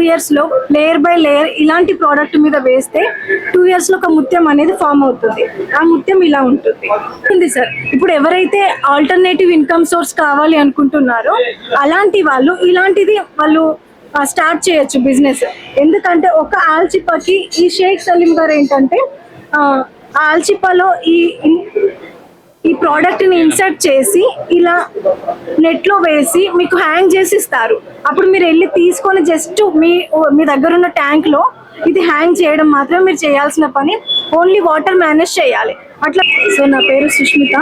years లో layer by layer ఇలాంటి product మీద వేస్తే 2 years లో ఒక ముత్యం అనేది ఫామ్ అవుతుంది. ఆ ముత్యం ఇలా ఉంటుంది సార్. ఇప్పుడు ఎవరైతే ఆల్టర్నేటివ్ ఇన్కమ్ సోర్స్ కావాలి అనుకుంటున్నారో అలాంటి వాళ్ళు ఇలాంటిది వాళ్ళు స్టార్ట్ చేయొచ్చు బిజినెస్. ఎందుకంటే ఒక ఆల్చిప్పకి ఈ షేక్ సలీం గారు ఏంటంటే ఆల్చిప్పలో ఈ ప్రోడక్ట్ ని ఇన్సర్ట్ చేసి ఇలా నెట్ లో వేసి మీకు హ్యాంగ్ చేసి ఇస్తారు. అప్పుడు మీరు వెళ్ళి తీసుకొని జస్ట్ మీ దగ్గర ఉన్న ట్యాంక్ లో ఇది హ్యాంగ్ చేయడం మాత్రమే మీరు చేయాల్సిన పని. ఓన్లీ వాటర్ మేనేజ్ చేయాలి అట్లా. సో నా పేరు సుష్మిత,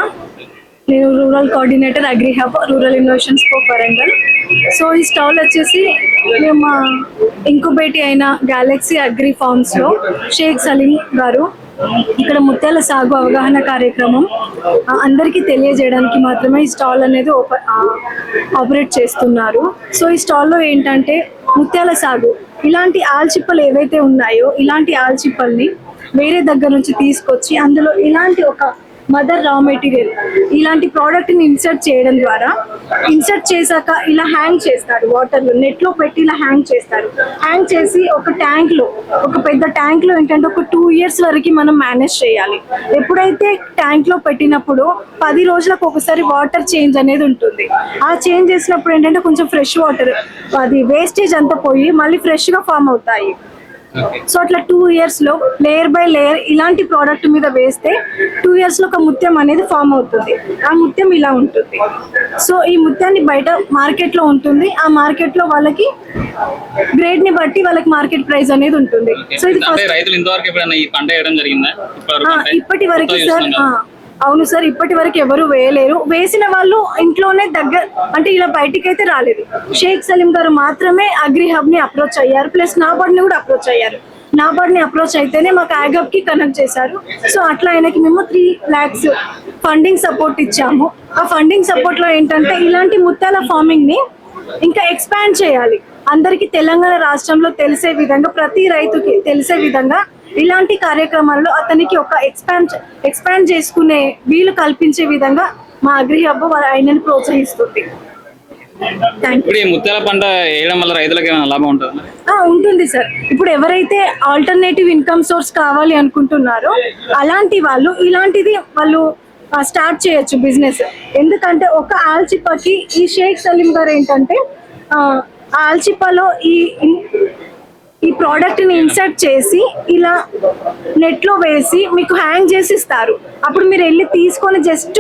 నేను rural coordinator agri hub rural innovations for Warangal. So ఈ స్టాల్ వచ్చేసి మేము మా ఇంకుబేటి అయిన గెలాక్సీ అగ్రి ఫార్మ్స్ లో షేక్ సలీం గారు ఇక్కడ ముత్యాల సాగు అవగాహన కార్యక్రమం అందరికీ తెలియజేయడానికి మాత్రమే ఈ స్టాల్ అనేది ఆపరేట్ చేస్తున్నారు. సో ఈ స్టాల్లో ఏంటంటే ముత్యాల సాగు ఇలాంటి ఆల్చిప్పలు ఏవైతే ఉన్నాయో ఇలాంటి ఆల్చిప్పల్ని వేరే దగ్గర నుంచి తీసుకొచ్చి అందులో ఇలాంటి ఒక మదర్ రా మెటీరియల్ ఇలాంటి ప్రోడక్ట్ ని ఇన్సర్ట్ చేయడం ద్వారా ఇన్సర్ట్ చేశాక ఇలా హ్యాంగ్ చేస్తారు. వాటర్ లో నెట్ లో పెట్టి ఇలా హ్యాంగ్ చేస్తారు. హ్యాంగ్ చేసి ఒక ట్యాంక్ లో ఒక పెద్ద ట్యాంక్ లో ఏంటంటే ఒక 2 years వరకు మనం మేనేజ్ చేయాలి. ఎప్పుడైతే ట్యాంక్ లో పెట్టినప్పుడు 10 రోజులకు ఒకసారి వాటర్ చేంజ్ అనేది ఉంటుంది. ఆ చేంజ్ చేసినప్పుడు ఏంటంటే కొంచెం ఫ్రెష్ వాటర్ అది వేస్టేజ్ అంతా పోయి మళ్ళీ ఫ్రెష్ గా ఫామ్ అవుతాయి. సో అట్లా 2 years లో లేయర్ బై లేయర్ ఇలాంటి ప్రోడక్ట్ మీద వేస్తే 2 years లో ఒక ముత్యం అనేది ఫామ్ అవుతుంది. ఆ ముత్యం ఇలా ఉంటుంది. సో ఈ ముత్యాన్ని బయట మార్కెట్ లో ఉంటుంది. ఆ మార్కెట్ లో వాళ్ళకి గ్రేడ్ ని బట్టి వాళ్ళకి మార్కెట్ ప్రైస్ అనేది ఉంటుంది. సో ఇది ఇప్పటి వరకు సార్ అవును సార్, ఇప్పటి వరకు ఎవరు వేయలేరు. వేసిన వాళ్ళు ఇంట్లోనే దగ్గర అంటే ఇలా బయటికి అయితే రాలేదు. షేక్ సలీం గారు మాత్రమే అగ్రి హబ్ ని అప్రోచ్ అయ్యారు, ప్లస్ నాబార్డ్ ని కూడా అప్రోచ్ అయ్యారు. నాబార్డ్ ని అప్రోచ్ అయితేనే మాకు యాగప్ కి కనెక్ట్ చేశారు. సో అట్లా ఆయనకి మేము 3 lakhs ఫండింగ్ సపోర్ట్ ఇచ్చాము. ఆ ఫండింగ్ సపోర్ట్ లో ఏంటంటే ఇలాంటి ముత్యాల ఫార్మింగ్ ని ఇంకా ఎక్స్పాండ్ చేయాలి. అందరికి తెలంగాణ రాష్ట్రంలో తెలిసే విధంగా, ప్రతి రైతుకి తెలిసే విధంగా ఇలాంటి కార్యక్రమాల్లో అతనికి ఒక ఎక్స్పాండ్ చేసుకునే వీలు కల్పించే విధంగా మా అగ్రి హబ్ ఆయనని ప్రోత్సహిస్తుంది. ముత్యాల పంట వేయడం వల్ల రైతులకు ఏమైనా లాభం ఉంటుందా? ఉంటుంది సార్. ఇప్పుడు ఎవరైతే ఆల్టర్నేటివ్ ఇన్కమ్ సోర్స్ కావాలి అనుకుంటున్నారో అలాంటి వాళ్ళు ఇలాంటిది వాళ్ళు స్టార్ట్ చేయొచ్చు బిజినెస్. ఎందుకంటే ఒక ఆల్చిప్పకి ఈ షేక్ సలీం గారు ఏంటంటే ఆల్చిప్పలో ఈ ప్రోడక్ట్ ని ఇన్సర్ట్ చేసి ఇలా నెట్ లో వేసి మీకు హ్యాంగ్ చేసి ఇస్తారు. అప్పుడు మీరు వెళ్ళి తీసుకొని జస్ట్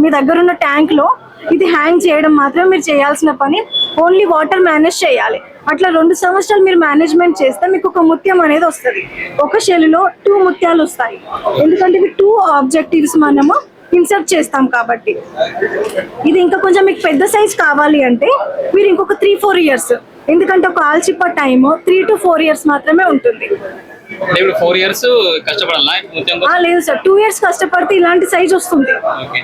మీ దగ్గర ఉన్న ట్యాంక్ లో ఇది హ్యాంగ్ చేయడం మాత్రమే మీరు చేయాల్సిన పని. ఓన్లీ వాటర్ మేనేజ్ చేయాలి. అట్లా 2 సంవత్సరాలు మీరు మేనేజ్మెంట్ చేస్తే మీకు ఒక ముత్యం అనేది వస్తుంది. ఒక షెల్లో 2 ముత్యాలు వస్తాయి. ఎందుకంటే ఇవి 2 ఆబ్జెక్టివ్స్ మనము ఇన్సర్ట్ చేస్తాం కాబట్టి. ఇది ఇంకా కొంచెం మీకు పెద్ద సైజ్ కావాలి అంటే మీరు ఇంకొక 3-4 years, ఎందుకంటే ఒక ఆల్చిప్ప టైమ్ 3 to 4 years మాత్రమే ఉంటుంది. 4 years కష్టపడాలా? లేదు సార్, 2 years కష్టపడితే ఇలాంటి సైజ్ వస్తుంది.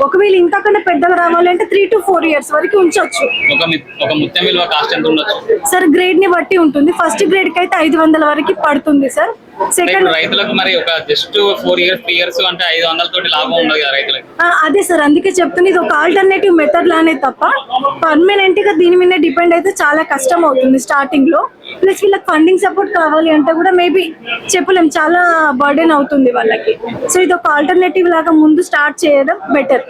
ఒకవేళ ఇంతకన్నా పెద్దగా రావాలంటే 3 to 4 years వరకు ఉంచొచ్చు. ఒక ముత్యం విలువ కాస్ట్ ఎంత ఉండొచ్చు సార్? గ్రేడ్ ని బట్టి ఉంటుంది. ఫస్ట్ గ్రేడ్ కి అయితే 500 వరకు పడుతుంది సార్. సెకండ్ రైతులకు మరి ఒక జస్ట్ 4 years 3 years అంటే 500 తోటి లాభం ఉండదు కదా రైతులకు. అదే సార్, అందుకే చెప్తున్నా ఇది ఒక ఆల్టర్నేటివ్ మెథడ్ లానే తప్ప పర్మనెంట్ గా దీని మీద డిపెండ్ అయితే చాలా కష్టం అవుతుంది స్టార్టింగ్ లో. ప్లస్ వీళ్ళకి ఫండింగ్ సపోర్ట్ కావాలి అంటే కూడా మేబీ చెప్పలేం, చాలా బర్డెన్ అవుతుంది వాళ్ళకి. సో ఇది ఒక ఆల్టర్నేటివ్ లాగా ముందు స్టార్ట్ చేయడం బెటర్.